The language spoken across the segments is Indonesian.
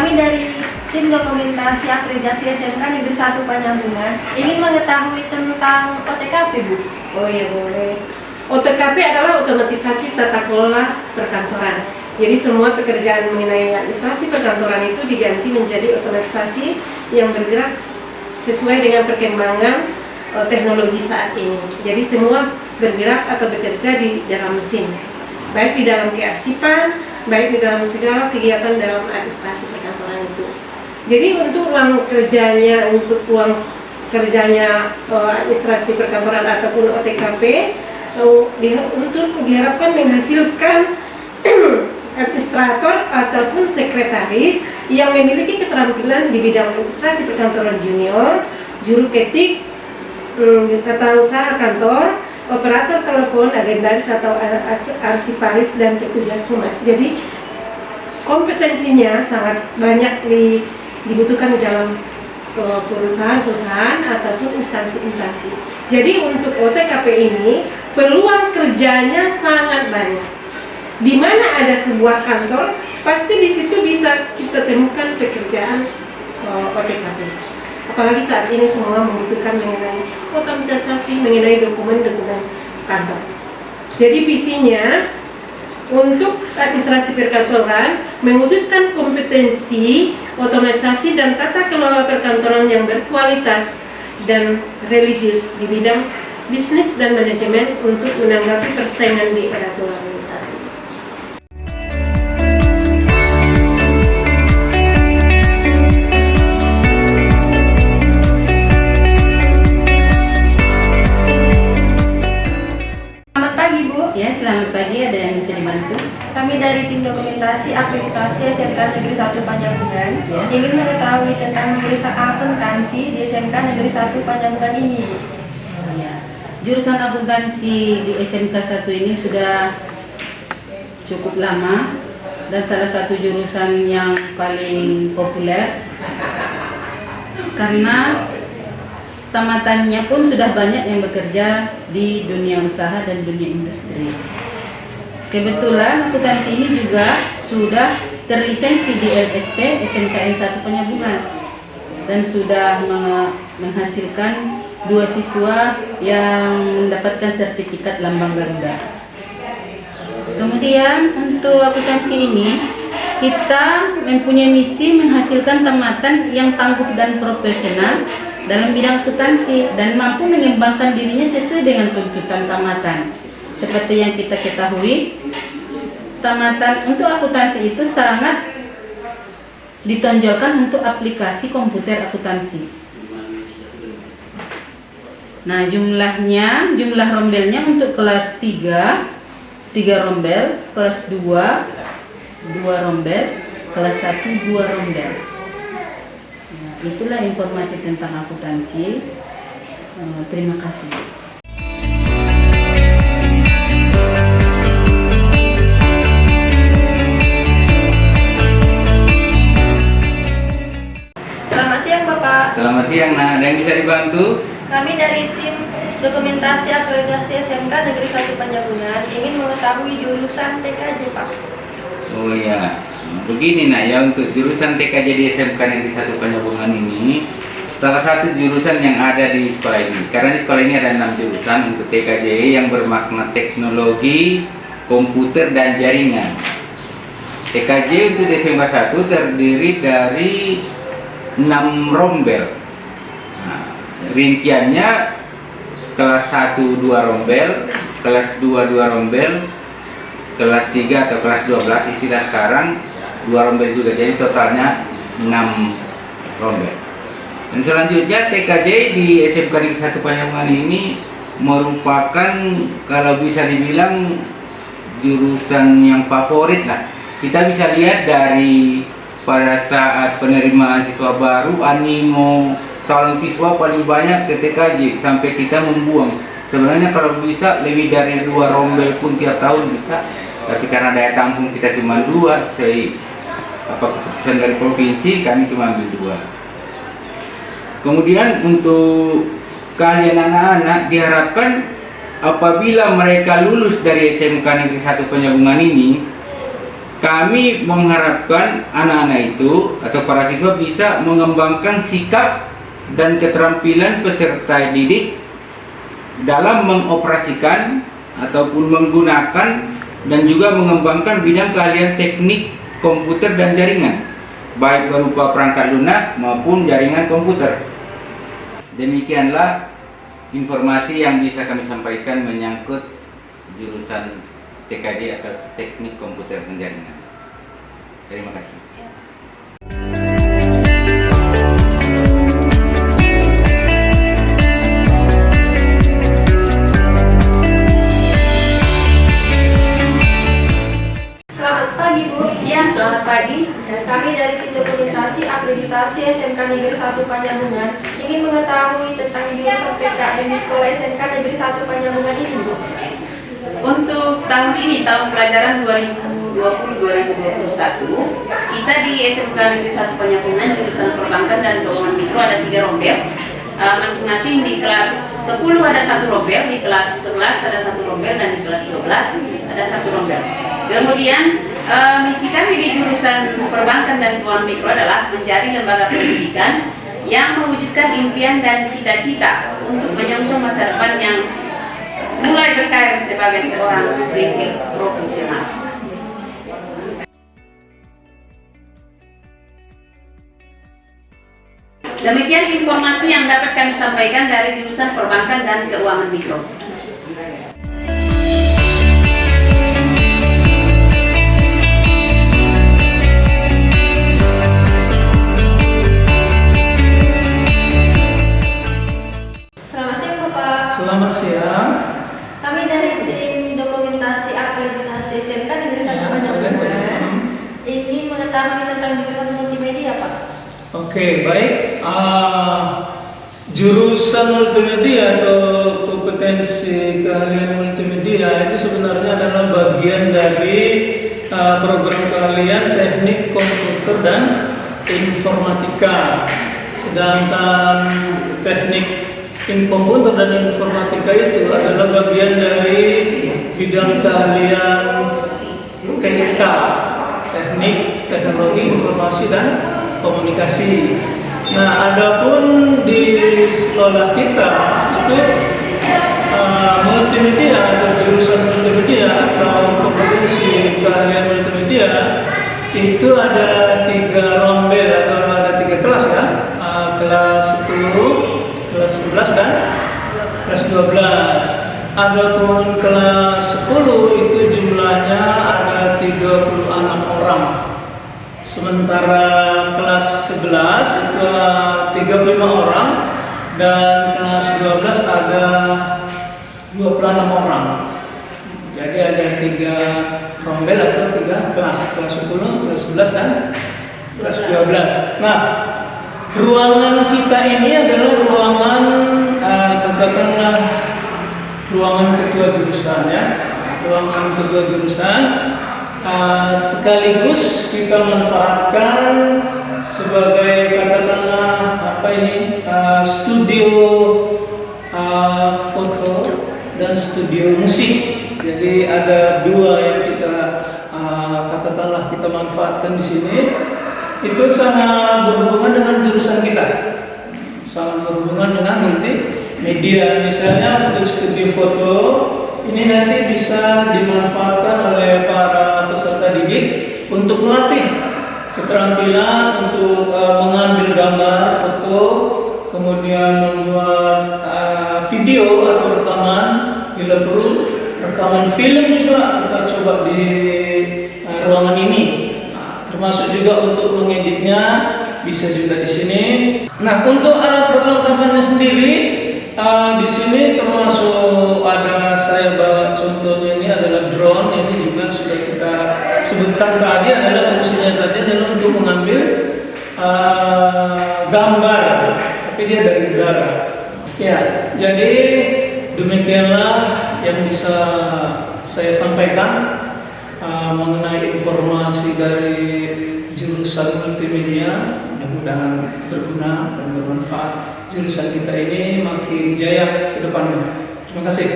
Kami dari tim dokumentasi akreditasi SMK Negeri 1 Penyambungan ingin mengetahui tentang OTKP, Bu. Oh iya, boleh. OTKP adalah otomatisasi tata kelola perkantoran. Jadi semua pekerjaan mengenai administrasi perkantoran itu diganti menjadi otomatisasi yang bergerak sesuai dengan perkembangan teknologi saat ini. Jadi semua bergerak atau bekerja di dalam mesin, baik di dalam kearsipan, baik di dalam segala kegiatan dalam administrasi perkantoran itu. Jadi untuk ruang kerjanya administrasi perkantoran ataupun OTKP untuk diharapkan menghasilkan administrator ataupun sekretaris yang memiliki keterampilan di bidang administrasi perkantoran junior, juru ketik, tata usaha kantor, operator telepon, agendaris atau arsiparis, dan petugas humas. Jadi kompetensinya sangat banyak dibutuhkan di dalam perusahaan-perusahaan ataupun instansi-instansi. Jadi untuk OTKP ini peluang kerjanya sangat banyak. Di mana ada sebuah kantor, pasti di situ bisa kita temukan pekerjaan OTKP. Apalagi saat ini semua membutuhkan mengenai otomatisasi, mengenai dokumen-dokumen kantor. Jadi visinya untuk administrasi perkantoran mewujudkan kompetensi otomatisasi dan tata kelola perkantoran yang berkualitas dan religius di bidang bisnis dan manajemen untuk menanggapi persaingan di era globalisasi. Ya, selamat pagi. Ada yang bisa dibantu? Kami dari tim dokumentasi akreditasi SMK Negeri 1 Penyambungan Ya. ingin mengetahui tentang jurusan akuntansi di SMK Negeri 1 Penyambungan ini. Ya. Jurusan akuntansi di SMK 1 ini sudah cukup lama dan salah satu jurusan yang paling populer karena tamatannya pun sudah banyak yang bekerja di dunia usaha dan dunia industri. Kebetulan akuntansi ini juga sudah terlisensi di LSP SMKN 1 Penyambungan dan sudah menghasilkan 2 siswa yang mendapatkan sertifikat lambang Garuda. Kemudian untuk akuntansi ini kita mempunyai misi menghasilkan tamatan yang tangguh dan profesional dalam bidang akuntansi dan mampu mengembangkan dirinya sesuai dengan tuntutan tamatan. Seperti yang kita ketahui, tamatan untuk akuntansi itu sangat ditonjolkan untuk aplikasi komputer akuntansi. Nah, jumlah rombelnya untuk kelas 3 rombel, kelas 2 rombel, kelas 1 2 rombel. Itulah informasi tentang akuntansi. Terima kasih. Selamat siang, Bapak. Selamat siang, Nah. Ada yang bisa dibantu? Kami dari tim dokumentasi akreditasi SMK Negeri 1 Penyambungan ingin mengetahui jurusan TKJ, Pak. Oh iya, begini ya untuk jurusan TKJ di SMK Negeri 1 Penyambungan ini salah satu jurusan yang ada di sekolah ini. Karena di sekolah ini ada 6 jurusan untuk TKJ yang bermakna teknologi, komputer, dan jaringan. TKJ untuk SMK 1 terdiri dari 6 rombel. Nah, rinciannya kelas 1 2 rombel, kelas 2 2 rombel, kelas 3 atau kelas 12 istilah sekarang 2 rombel juga, jadi totalnya 6 rombel. Dan selanjutnya TKJ di SMK Negeri 1 Penyambungan ini merupakan kalau bisa dibilang jurusan yang favorit lah. Kita bisa lihat dari pada saat penerimaan siswa baru, animo calon siswa paling banyak ke TKJ sampai kita membuang. Sebenarnya kalau bisa lebih dari 2 rombel pun tiap tahun bisa, tapi karena daya tampung kita cuma 2, keputusan dari provinsi kami cuma ambil 2. Kemudian untuk kalian anak-anak diharapkan apabila mereka lulus dari SMK Negeri 1 Penyambungan ini, kami mengharapkan anak-anak itu atau para siswa bisa mengembangkan sikap dan keterampilan peserta didik dalam mengoperasikan ataupun menggunakan dan juga mengembangkan bidang keahlian teknik komputer dan jaringan, baik berupa perangkat lunak maupun jaringan komputer. Demikianlah informasi yang bisa kami sampaikan menyangkut jurusan TKJ atau Teknik Komputer dan Jaringan. Terima kasih. Selamat pagi Bu. Ya, selamat pagi. Kami dari tim dokumentasi akreditasi SMK Negeri 1 Panjabungan ingin mengetahui tentang jurusan PKN di Sekolah SMK Negeri 1 Panjabungan ini Bu. Untuk tahun ini, tahun pelajaran 2020-2021, kita di SMK Negeri 1 Panjabungan jurusan Perbankan dan Keuangan Mikro ada 3 rombel. Masing-masing di kelas 10 ada 1 rombel, di kelas 11 ada 1 rombel, dan di kelas 12 ada 1 rombel. Kemudian misi kami di jurusan Perbankan dan Keuangan Mikro adalah mencari lembaga pendidikan yang mewujudkan impian dan cita-cita untuk menyongsong masa depan yang mulai berkarir sebagai seorang pendidik profesional. Demikian informasi yang dapat kami sampaikan dari jurusan Perbankan dan Keuangan Mikro. Selamat siang Bapak. Selamat siang. Kami dari tim dokumentasi akreditasi SMK Negeri 1 Panjabungan ingin mengetahui tentang jurusan multimedia Pak. Oke, baik. Jurusan multimedia atau kompetensi keahlian multimedia itu sebenarnya adalah bagian dari program keahlian teknik komputer dan informatika. Sedangkan teknik komputer dan informatika itu adalah bagian dari bidang keahlian TIK, teknik, teknologi, informasi dan komunikasi. Nah, adapun di sekolah kita itu multimedia atau jurusan multimedia atau kompetensi keahlian multimedia itu ada 3 rombel atau ada 3 kelas ya, kelas 10, kelas 11 dan kelas 12. Adapun kelas 10 itu jumlahnya ada 36 orang. Sementara kelas 11 itu 35 orang dan kelas 12 ada 26 orang. Jadi ada 3 rombel atau 3 kelas 10, kelas 11 dan kelas 12. Nah, ruangan kita ini adalah ruangan katakanlah ruangan ketua jurusan ya. Ruangan ketua jurusan sekaligus kita manfaatkan sebagai katakanlah studio foto dan studio musik. Jadi ada 2 yang kita katakanlah kita manfaatkan di sini. Itu sangat berhubungan dengan jurusan kita, sangat berhubungan dengan multimedia. Misalnya untuk studio foto ini nanti bisa dimanfaatkan oleh para peserta didik untuk melatih keterampilan untuk mengambil gambar, foto, kemudian membuat video atau rekaman, bila perlu rekaman film juga kita coba di ruangan ini. Termasuk juga untuk mengeditnya bisa juga di sini. Nah, untuk alat perlengkapannya sendiri di sini termasuk ada saya bawa contohnya ini adalah drone. Ini juga sudah kita sebutkan tadi adalah fungsinya tadi adalah untuk mengambil gambar, tapi dia dari udara. Ya, jadi demikianlah yang bisa saya sampaikan mengenai informasi dari jurusan multimedia. Mudah-mudahan berguna dan bermanfaat. Jurusan kita ini makin jaya ke depannya. Terima kasih.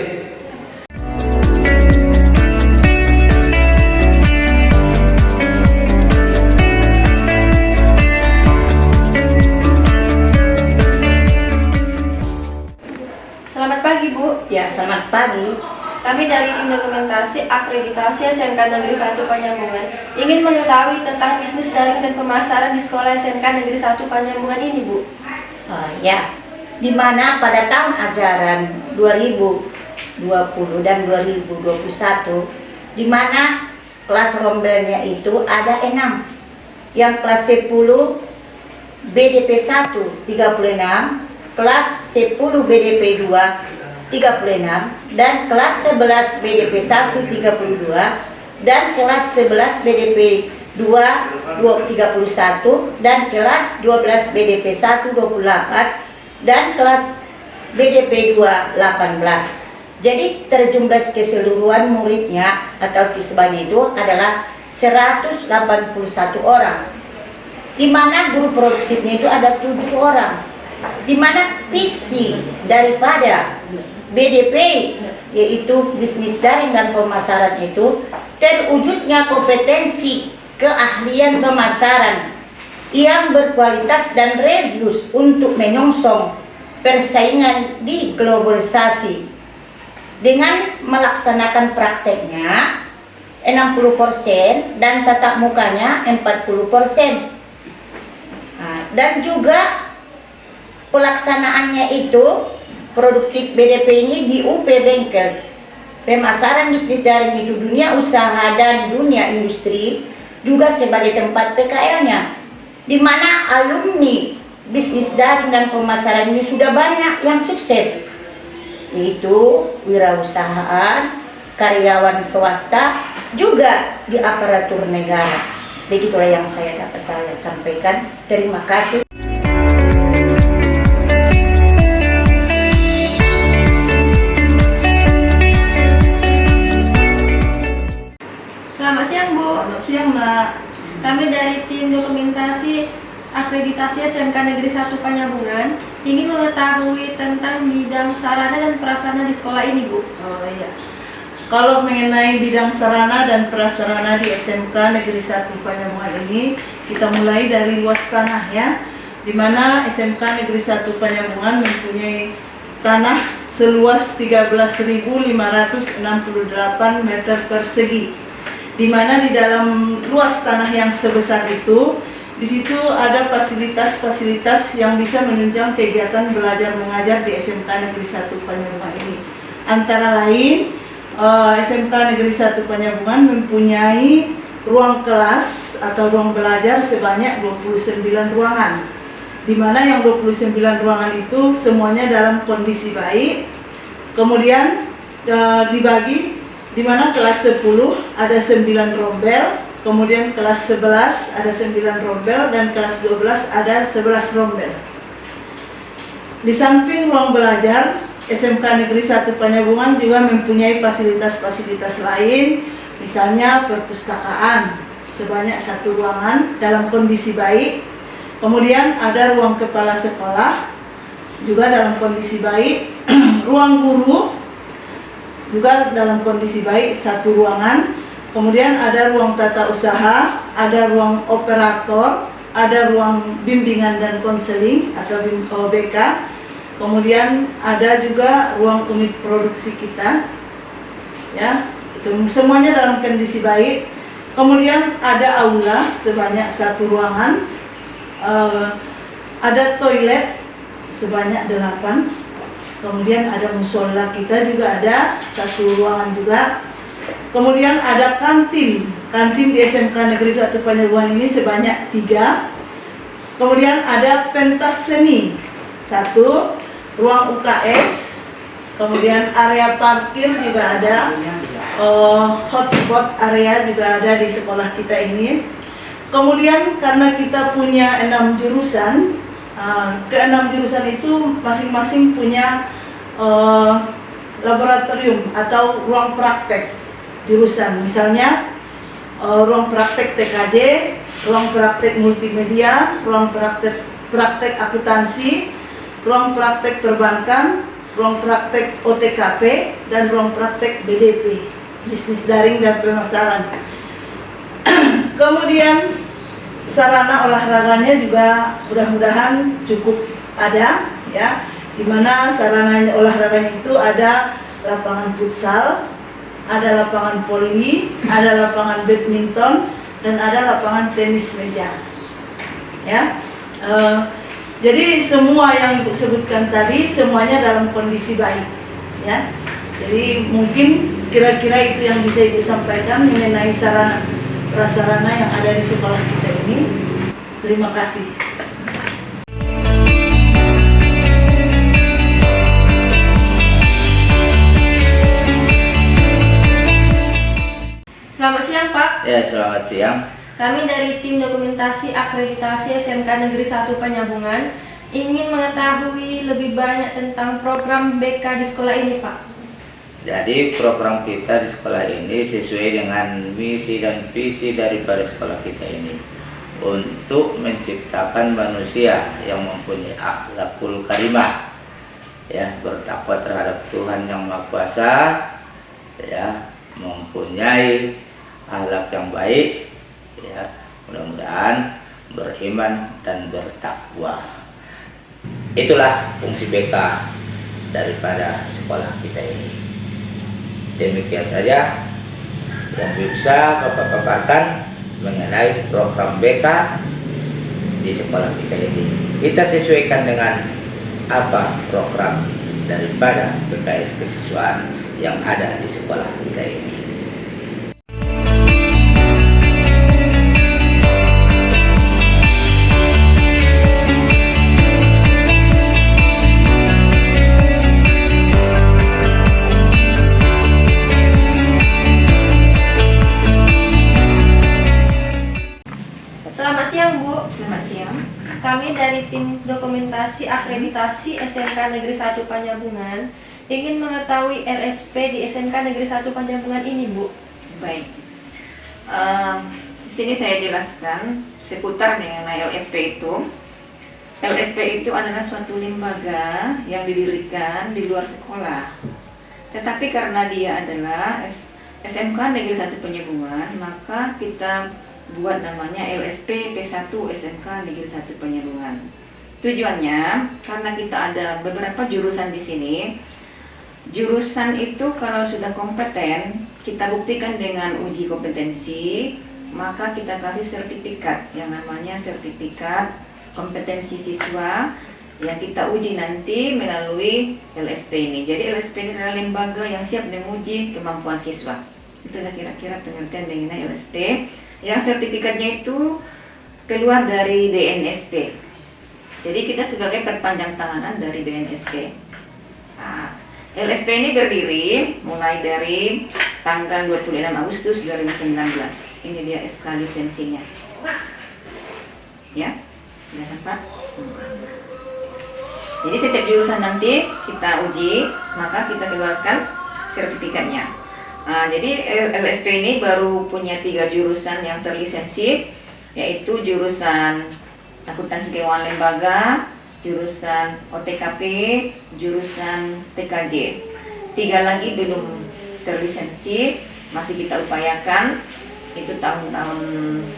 lagi. Kami dari tim dokumentasi akreditasi SMK Negeri 1 Panyambungan ingin mengetahui tentang bisnis daring dan pemasaran di sekolah SMK Negeri 1 Panyambungan ini, Bu. Oh, ya, di mana pada tahun ajaran 2020 dan 2021, di mana kelas rombelnya itu ada 6. Yang kelas 10 BDP 1 36, kelas 10 BDP 2 36, dan kelas 11 BDP 1 32, dan kelas 11 BDP 2 31, dan kelas 12 BDP 1 28, dan kelas BDP 2 18. Jadi terjumlah keseluruhan muridnya atau siswanya itu adalah 181 orang. Di mana guru produktifnya itu ada 7 orang. Di mana visi daripada BDP yaitu bisnis daring dan pemasaran itu terwujudnya kompetensi keahlian pemasaran yang berkualitas dan religius untuk menyongsong persaingan di globalisasi dengan melaksanakan prakteknya 60% dan tatap mukanya 40%. Dan juga pelaksanaannya itu produktif BDP ini di UP Bengkel. Pemasaran bisnis daring itu dunia usaha dan dunia industri juga sebagai tempat PKL-nya, di mana alumni bisnis daring dan pemasaran ini sudah banyak yang sukses, yaitu wirausahaan, karyawan swasta, juga di aparatur negara. Begitulah yang dapat saya sampaikan. Terima kasih. Selamat siang, Bu. Selamat siang, Mbak. Kami dari tim dokumentasi akreditasi SMK Negeri 1 Panyambungan ingin mengetahui tentang bidang sarana dan prasarana di sekolah ini, Bu. Oh iya. Kalau mengenai bidang sarana dan prasarana di SMK Negeri 1 Panyambungan ini, kita mulai dari luas tanah ya, di mana SMK Negeri 1 Panyambungan mempunyai tanah seluas 13.568 meter persegi, di mana di dalam luas tanah yang sebesar itu, di situ ada fasilitas-fasilitas yang bisa menunjang kegiatan belajar mengajar di SMK Negeri 1 Panyambungan ini. Antara lain, SMK Negeri 1 Panyambungan mempunyai ruang kelas atau ruang belajar sebanyak 29 ruangan, di mana yang 29 ruangan itu semuanya dalam kondisi baik. Kemudian dibagi, di mana kelas 10 ada 9 rombel, kemudian kelas 11 ada 9 rombel, dan kelas 12 ada 11 rombel. Di samping ruang belajar, SMK Negeri 1 Panyambungan juga mempunyai fasilitas-fasilitas lain, misalnya perpustakaan sebanyak 1 ruangan dalam kondisi baik. Kemudian ada ruang kepala sekolah juga dalam kondisi baik, ruang guru juga dalam kondisi baik 1 ruangan. Kemudian ada ruang tata usaha, ada ruang operator, ada ruang bimbingan dan konseling atau BK. Kemudian ada juga ruang unit produksi kita, ya, itu semuanya dalam kondisi baik. Kemudian ada aula sebanyak 1 ruangan, ada toilet sebanyak 8. Kemudian ada musola kita juga ada 1 ruangan juga. Kemudian ada kantin di SMK Negeri 1 Panyambungan ini sebanyak 3. Kemudian ada pentas seni 1, ruang UKS, kemudian area parkir juga ada, hotspot area juga ada di sekolah kita ini. Kemudian karena kita punya 6 jurusan, ke-6 jurusan itu masing-masing punya laboratorium atau ruang praktek jurusan. Misalnya ruang praktek TKJ, ruang praktek multimedia, ruang praktek akuntansi, ruang praktek perbankan, ruang praktek OTKP, dan ruang praktek BDP, bisnis daring dan pemasaran. Kemudian sarana olahraganya juga mudah-mudahan cukup ada, ya, di mana sarana olahraganya itu ada lapangan futsal, ada lapangan voli, ada lapangan badminton, dan ada lapangan tenis meja. Ya, jadi semua yang Ibu sebutkan tadi semuanya dalam kondisi baik. Ya, jadi mungkin kira-kira itu yang bisa Ibu sampaikan mengenai sarana prasarana yang ada di sekolah kita ini. Terima kasih. Selamat siang Pak. Ya, selamat siang. Kami dari tim dokumentasi akreditasi SMK Negeri 1 Penyambungan ingin mengetahui lebih banyak tentang program BK di sekolah ini Pak. Jadi program kita di sekolah ini sesuai dengan misi dan visi daripada sekolah kita ini untuk menciptakan manusia yang mempunyai akhlakul karimah, ya, bertakwa terhadap Tuhan yang Maha Kuasa, ya, mempunyai akhlak yang baik, ya, mudah-mudahan beriman dan bertakwa. Itulah fungsi BK daripada sekolah kita ini. Demikian saja yang bisa Bapak paparkan mengenai program BK di sekolah kita ini. Kita sesuaikan dengan apa program daripada BKS kesiswaan yang ada di sekolah kita ini. Selamat siang Bu. Selamat siang. Kami dari tim dokumentasi akreditasi SMK Negeri 1 Penyambungan ingin mengetahui LSP di SMK Negeri 1 Penyambungan ini Bu. Baik. Di sini saya jelaskan seputar mengenai LSP itu. LSP itu adalah suatu lembaga yang didirikan di luar sekolah. Tetapi karena dia adalah SMK Negeri 1 Penyambungan, maka kita buat namanya LSP P1 SMK Negeri 1 Penyambungan. Tujuannya karena kita ada beberapa jurusan di sini. Jurusan itu kalau sudah kompeten, kita buktikan dengan uji kompetensi, maka kita kasih sertifikat yang namanya sertifikat kompetensi siswa yang kita uji nanti melalui LSP ini. Jadi LSP ini adalah lembaga yang siap menguji kemampuan siswa. Itulah kira-kira pengertian mengenai LSP. Yang sertifikatnya itu keluar dari BNSP. Jadi kita sebagai perpanjang tanganan dari BNSP. Nah, LSP ini berdiri mulai dari tanggal 26 Agustus 2019. Ini dia SK lisensinya. Ya, sudah nampak? Jadi setiap jurusan nanti kita uji, maka kita keluarkan sertifikatnya. Nah, jadi LSP ini baru punya 3 jurusan yang terlisensi, yaitu jurusan akuntansi keuangan lembaga, jurusan OTKP, jurusan TKJ. 3 lagi belum terlisensi, masih kita upayakan. Itu tahun-tahun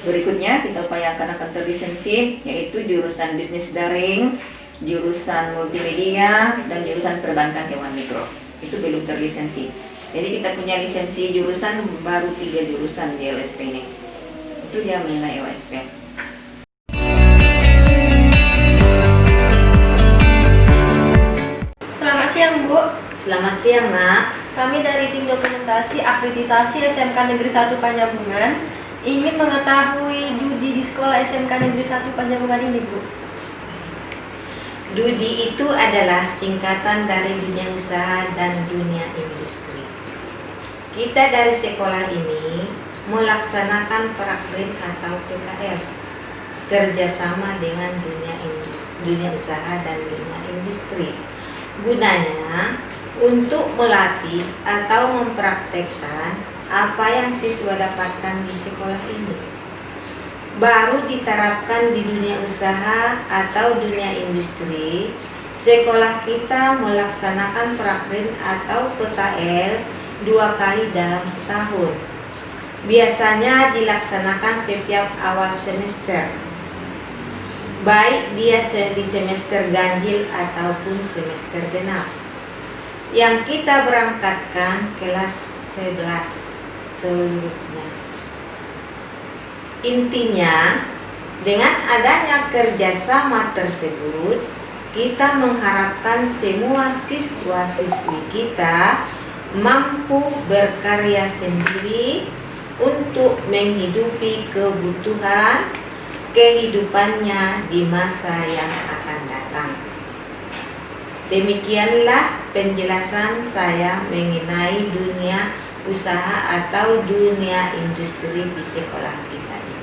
berikutnya kita upayakan akan terlisensi, yaitu jurusan bisnis daring, jurusan multimedia, dan jurusan perbankan keuangan mikro. Itu belum terlisensi. Jadi kita punya lisensi jurusan baru 3 jurusan di LSP ini. Itu dia mengenai LSP. Selamat siang Bu. Selamat siang, Nak. Kami dari tim dokumentasi akreditasi SMK Negeri 1 Penyambungan ingin mengetahui DUDI di sekolah SMK Negeri 1 Penyambungan ini Bu. DUDI itu adalah singkatan dari dunia usaha dan dunia industri. Kita dari sekolah ini melaksanakan prakrin atau PKL kerjasama dengan dunia usaha dan dunia industri. Gunanya untuk melatih atau mempraktekkan apa yang siswa dapatkan di sekolah ini. Baru diterapkan di dunia usaha atau dunia industri, sekolah kita melaksanakan prakrin atau PKL 2 kali dalam setahun. Biasanya dilaksanakan setiap awal semester, baik dia di semester ganjil ataupun semester genap. yang kita berangkatkan kelas 11 selanjutnya. Intinya, dengan adanya kerjasama tersebut, kita mengharapkan semua siswa-siswi kita mampu berkarya sendiri untuk menghidupi kebutuhan kehidupannya di masa yang akan datang. Demikianlah penjelasan saya mengenai dunia usaha atau dunia industri di sekolah kita ini.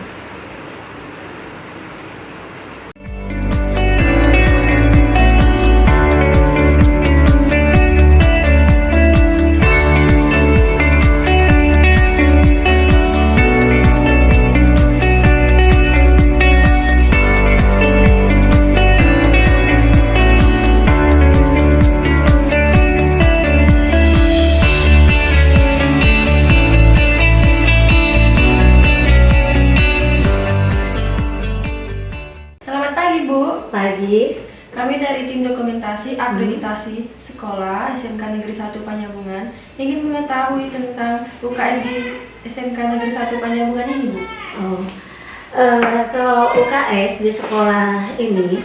Selamat pagi Bu. Pagi. Kami dari tim dokumentasi akreditasi sekolah SMK Negeri 1 Panyabungan ingin mengetahui tentang UKS di SMK Negeri 1 Panyabungan ini Bu. Kalau UKS di sekolah ini,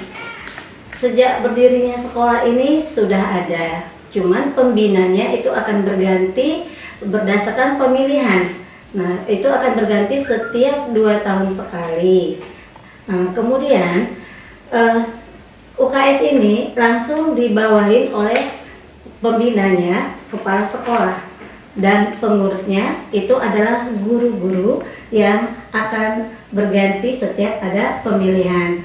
sejak berdirinya sekolah ini sudah ada, cuman pembinanya itu akan berganti berdasarkan pemilihan. Nah, itu akan berganti setiap 2 tahun sekali. Nah, kemudian UKS ini langsung dibawahin oleh pembinanya, kepala sekolah, dan pengurusnya itu adalah guru-guru yang akan berganti setiap ada pemilihan.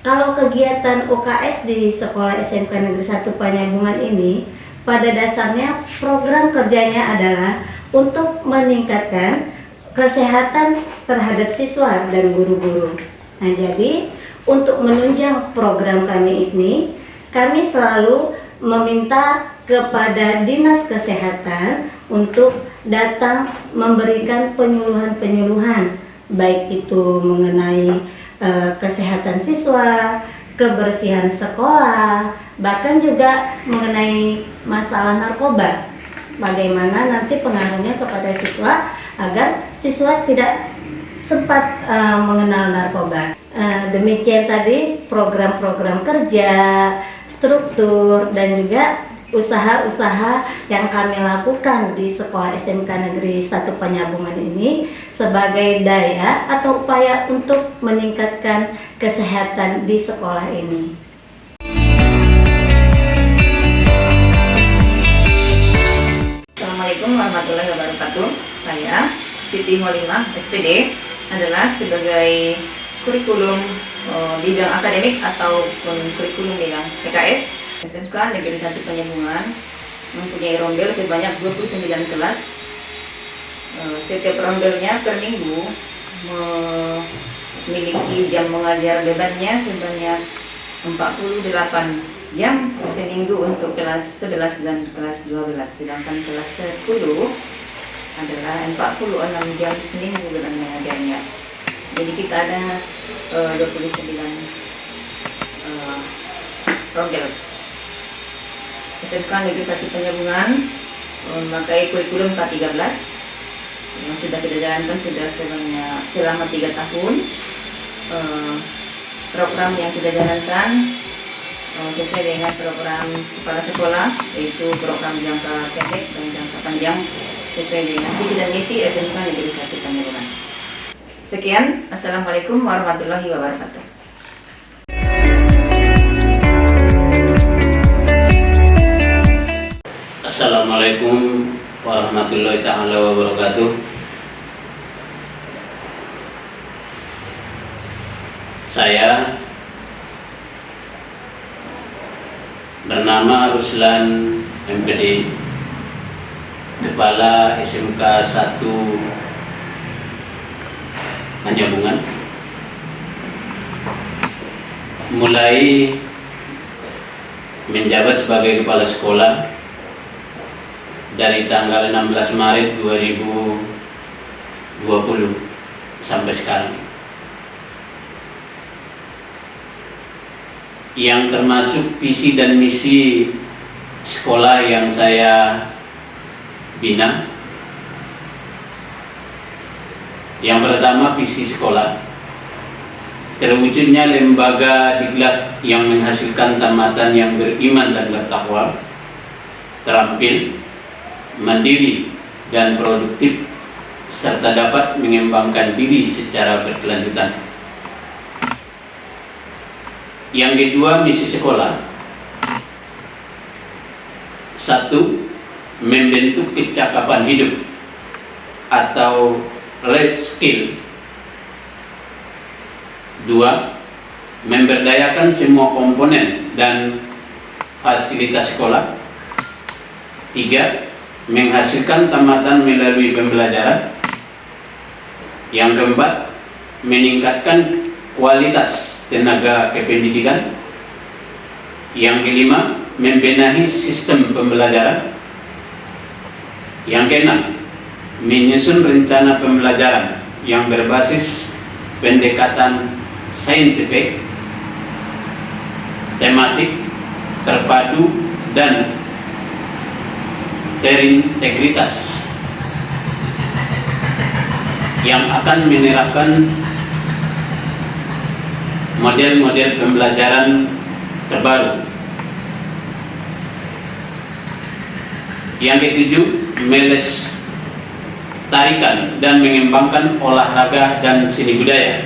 Kalau kegiatan UKS di sekolah SMK Negeri 1 Panyabungan ini, pada dasarnya program kerjanya adalah untuk meningkatkan kesehatan terhadap siswa dan guru-guru. Nah, jadi untuk menunjang program kami ini, kami selalu meminta kepada Dinas Kesehatan untuk datang memberikan penyuluhan-penyuluhan, baik itu mengenai kesehatan siswa, kebersihan sekolah, bahkan juga mengenai masalah narkoba. Bagaimana nanti pengaruhnya kepada siswa agar siswa tidak sempat mengenal narkoba. Demikian tadi program-program kerja, struktur, dan juga usaha-usaha yang kami lakukan di sekolah SMK Negeri 1 Panyabungan ini sebagai daya atau upaya untuk meningkatkan kesehatan di sekolah ini. Assalamualaikum warahmatullahi wabarakatuh. Saya Siti Molimah, SPD, adalah sebagai kurikulum bidang akademik ataupun kurikulum bidang PKS SMK Negeri 1 Panyabungan mempunyai rombel sebanyak 29 kelas. Setiap rombelnya per minggu memiliki jam mengajar bebannya sebanyak 48 jam seminggu untuk kelas 11 dan kelas 12, sedangkan kelas 10 adalah 46 jam seminggu beban mengajarnya. Jadi kita ada 29 rombel. SMK Negeri 1 Panyabungan memakai kurikulum K13 yang sudah kita jalankan sudah selama 3 tahun. Program yang kita jalankan sesuai dengan program kepala sekolah, yaitu program jangka pendek dan jangka panjang sesuai dengan visi dan misi SMK Negeri 1 Panyabungan. Sekian, Assalamualaikum warahmatullahi wabarakatuh. Assalamualaikum warahmatullahi ta'ala wabarakatuh. Saya bernama Ruslan MPD, Kepala SMK 1 Panyabungan. Mulai menjabat sebagai kepala sekolah dari tanggal 16 Maret 2020 sampai sekarang. Yang termasuk visi dan misi sekolah yang saya bina. Yang pertama, visi sekolah, terwujudnya lembaga diklat yang menghasilkan tamatan yang beriman dan bertakwa, terampil, mandiri, dan produktif, serta dapat mengembangkan diri secara berkelanjutan. Yang kedua, misi sekolah. 1. Membentuk kecakapan hidup atau life skill. 2. Memberdayakan semua komponen dan fasilitas sekolah. 3. Menghasilkan tamatan melalui pembelajaran. Yang keempat, meningkatkan kualitas tenaga kependidikan. Yang kelima, membenahi sistem pembelajaran. Yang keenam, menyusun rencana pembelajaran yang berbasis pendekatan saintifik, tematik, terpadu, dan terintegritas yang akan menerapkan model-model pembelajaran terbaru. Yang ketujuh, melestarikan dan mengembangkan olahraga dan seni budaya.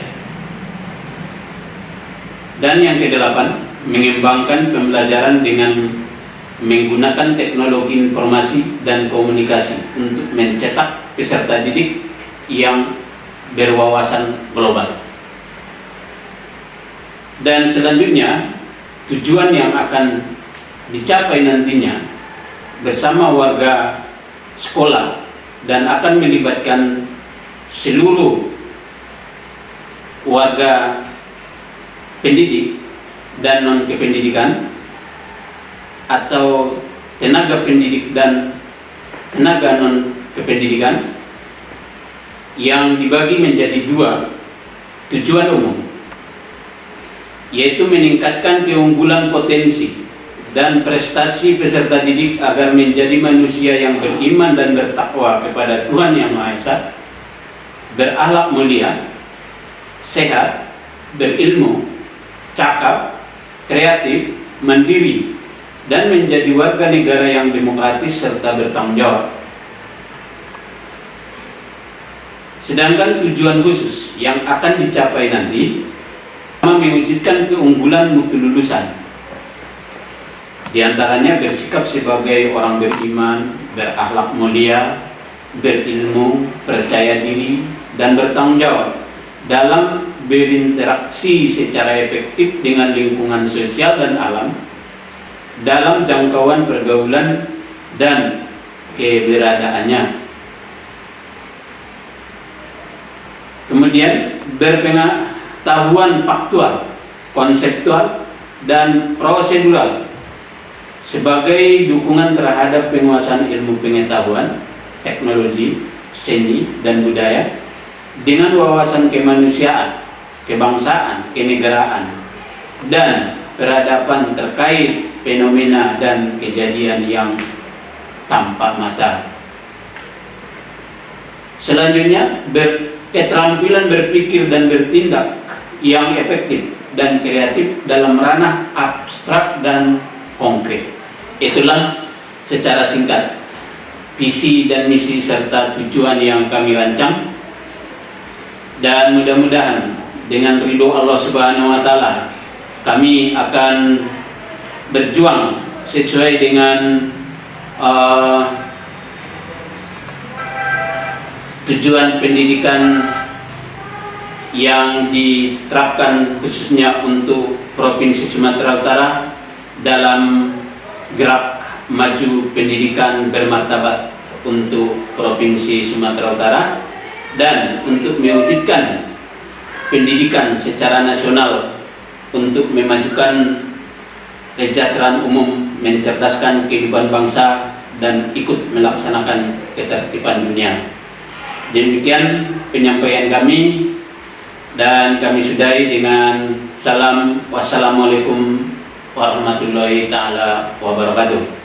Dan yang kedelapan, mengembangkan pembelajaran dengan menggunakan teknologi informasi dan komunikasi untuk mencetak peserta didik yang berwawasan global. Dan selanjutnya, tujuan yang akan dicapai nantinya bersama warga sekolah dan akan melibatkan seluruh warga pendidik dan non-kependidikan atau tenaga pendidik dan tenaga non-kependidikan yang dibagi menjadi 2 tujuan umum, yaitu meningkatkan keunggulan potensi dan prestasi peserta didik agar menjadi manusia yang beriman dan bertakwa kepada Tuhan Yang Maha Esa, berakhlak mulia, sehat, berilmu, cakap, kreatif, mandiri, dan menjadi warga negara yang demokratis serta bertanggung jawab. Sedangkan tujuan khusus yang akan dicapai nanti mewujudkan keunggulan mutu lulusan, di antaranya bersikap sebagai orang beriman, berakhlak mulia, berilmu, percaya diri, dan bertanggung jawab dalam berinteraksi secara efektif dengan lingkungan sosial dan alam, dalam jangkauan pergaulan dan keberadaannya. Kemudian berpengetahuan faktual, konseptual, dan prosedural sebagai dukungan terhadap penguasaan ilmu pengetahuan, teknologi, seni, dan budaya dengan wawasan kemanusiaan, kebangsaan, kenegaraan, dan peradaban terkait fenomena dan kejadian yang tampak mata. Selanjutnya, keterampilan berpikir dan bertindak yang efektif dan kreatif dalam ranah abstrak dan konkret. Itulah secara singkat visi dan misi serta tujuan yang kami rancang, dan mudah-mudahan dengan ridho Allah Subhanahu wa Ta'ala kami akan berjuang sesuai dengan tujuan pendidikan yang diterapkan khususnya untuk Provinsi Sumatera Utara dalam gerak maju pendidikan bermartabat untuk Provinsi Sumatera Utara, dan untuk mewujudkan pendidikan secara nasional untuk memajukan kesejahteraan umum, mencerdaskan kehidupan bangsa, dan ikut melaksanakan ketertiban dunia. Demikian penyampaian kami, dan kami sudahi dengan salam. Wassalamualaikum warahmatullahi ta'ala wabarakatuh.